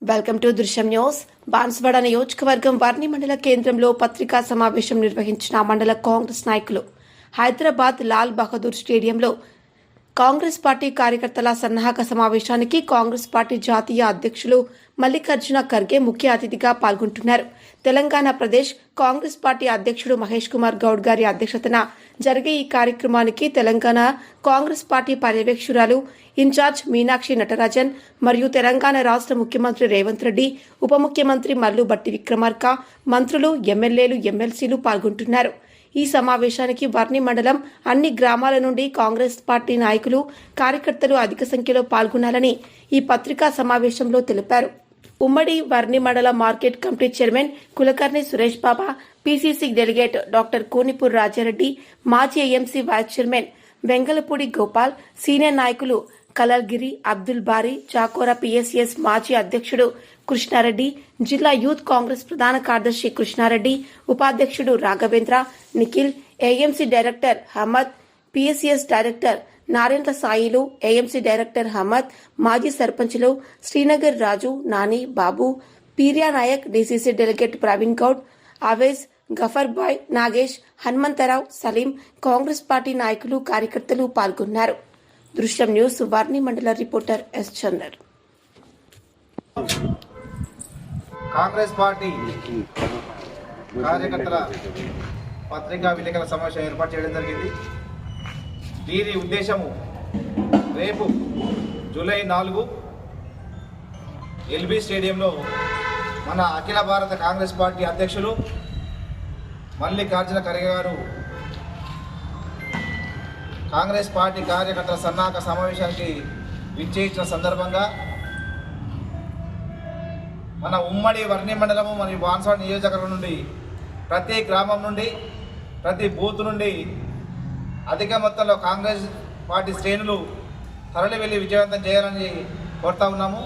Welcome to దృశ్యం news. Banswada నియోజకవర్గం వర్ణి మండల కేంద్రంలో పత్రికా సమావేశం నిర్వహించిన మండల కాంగ్రెస్ నాయకులు. హైదరాబాద్ లాల్ బహదూర్ స్టేడియంలో కాంగ్రెస్ పార్టీ కార్యకర్తల సన్నాహక సమావేశానికి కాంగ్రెస్ పార్టీ జాతీయ అధ్యక్షులు మల్లికార్జున ఖర్గే ముఖ్య అతిథిగా పాల్గొంటున్నారు. తెలంగాణ ప్రదేశ్ కాంగ్రెస్ పార్టీ అధ్యక్షుడు మహేష్ కుమార్ గౌడ్ గారి అధ్యక్షతన జరిగే ఈ కార్యక్రమానికి తెలంగాణ కాంగ్రెస్ పార్టీ పర్యవేక్షకురాలు ఇన్ఛార్జ్ మీనాక్షి నటరాజన్ మరియు తెలంగాణ రాష్ట్ర ముఖ్యమంత్రి రేవంత్ రెడ్డి, ఉప ముఖ్యమంత్రి మల్లు భట్టి విక్రమార్క, మంత్రులు, ఎమ్మెల్యేలు, ఎమ్మెల్సీలు పాల్గొంటున్నారు. ఈ సమావేశానికి వర్ణి మండలం అన్ని గ్రామాల నుండి కాంగ్రెస్ పార్టీ నాయకులు, కార్యకర్తలు అధిక సంఖ్యలో పాల్గొనాలని ఈ పత్రికా సమావేశంలో తెలిపారు. ఉమ్మడి వర్ణి మండల market committee chairman Kulkarni Suresh Baba, PCC delegate doctor Konipur Rajareddy, మాజీ AMC vice chairman Vengalapudi Gopal, senior నాయకులు కలల్గిరి, అబ్దుల్ బారీ, చాకోరా పీఎస్ఎస్ మాజీ అధ్యక్షుడు కృష్ణారెడ్డి, జిల్లా యూత్ కాంగ్రెస్ ప్రధాన కార్యదర్శి కృష్ణారెడ్డి, ఉపాధ్యక్షుడు Raghavendra, Nikhil, AMC director Ahmed, PSS director Narayana Sailu, AMC director Ahmed, మాజీ సర్పంచ్లు శ్రీనగర్ రాజు, నాని, బాబు, పీరియా నాయక్, డీసీసీ డెలిగేట్ ప్రవీణ్ గౌడ్, ఆవేజ్, గఫర్ బాయ్, నాగేష్, హనుమంతరావు, సలీం, కాంగ్రెస్ పార్టీ నాయకులు, కార్యకర్తలు పాల్గొన్నారు. దృశ్యం న్యూస్ వర్ణి మండల reporter S Chander. Congress party కార్యకర్తల పత్రికా విలేకరుల సమావేశం ఏర్పాటు చేయడం జరిగింది. దీని ఉద్దేశము రేపు జూలై 4 ఎల్బీ స్టేడియంలో మన అఖిల భారత కాంగ్రెస్ పార్టీ అధ్యక్షులు మల్లికార్జున ఖర్గే గారు కాంగ్రెస్ పార్టీ కార్యకర్తల సన్నాహక సమావేశానికి విచ్చేయించిన సందర్భంగా మన ఉమ్మడి వర్ణి మండలము మరియు బాన్స్వాడ నియోజకవర్గం నుండి ప్రతి గ్రామం నుండి, ప్రతి బూత్ నుండి అధిక మొత్తంలో కాంగ్రెస్ పార్టీ శ్రేణులు తరలి వెళ్ళి విజయవంతం చేయాలని కోరుతా ఉన్నాము.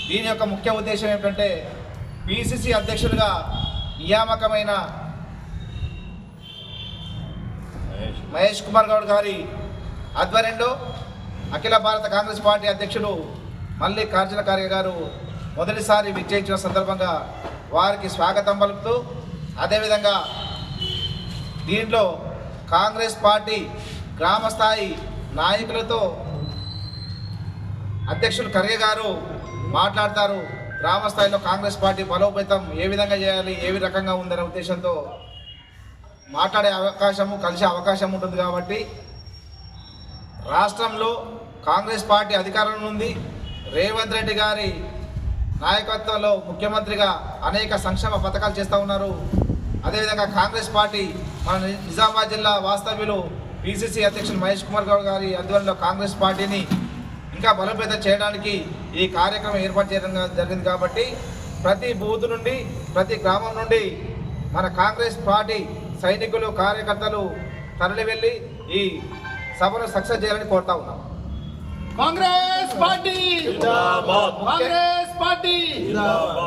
దీని యొక్క ముఖ్య ఉద్దేశం ఏమిటంటే పీసీసీ అధ్యక్షులుగా నియామకమైన మహేష్ కుమార్ గౌడ్ గారి ఆధ్వర్యంలో అఖిల భారత కాంగ్రెస్ పార్టీ అధ్యక్షుడు మల్లికార్జున ఖర్గే గారు మొదటిసారి విచ్చేయించిన సందర్భంగా వారికి స్వాగతం పలుకుతూ, అదేవిధంగా దీంట్లో కాంగ్రెస్ పార్టీ గ్రామస్థాయి నాయకులతో అధ్యక్షులు ఖర్గే గారు మాట్లాడతారు. గ్రామస్థాయిలో కాంగ్రెస్ పార్టీ బలోపేతం ఏ విధంగా చేయాలి, ఏ రకంగా ఉందనే ఉద్దేశంతో మాట్లాడే అవకాశము, కలిసే అవకాశం ఉంటుంది. కాబట్టి రాష్ట్రంలో కాంగ్రెస్ పార్టీ అధికారంలో ఉంది. రేవంత్ రెడ్డి గారి నాయకత్వంలో ముఖ్యమంత్రిగా అనేక సంక్షేమ పథకాలు చేస్తూ ఉన్నారు. అదేవిధంగా కాంగ్రెస్ పార్టీ మన నిజామాబాద్ జిల్లా వాస్తవ్యులు పీసీసీ అధ్యక్షులు మహేష్ కుమార్ గౌడ్ గారి ఆధ్వర్యంలో కాంగ్రెస్ పార్టీని ఇంకా బలోపేతం చేయడానికి ఈ కార్యక్రమం ఏర్పాటు చేయడం జరిగింది. కాబట్టి ప్రతి బూత్ నుండి, ప్రతి గ్రామం నుండి మన కాంగ్రెస్ పార్టీ సైనికులు, కార్యకర్తలు తరలి వెళ్ళి ఈ సభను సక్సెస్ చేయాలని కోరుతా ఉన్నాం. కాంగ్రెస్ పార్టీ జిందాబాద్. కాంగ్రెస్ పార్టీ జిందాబాద్.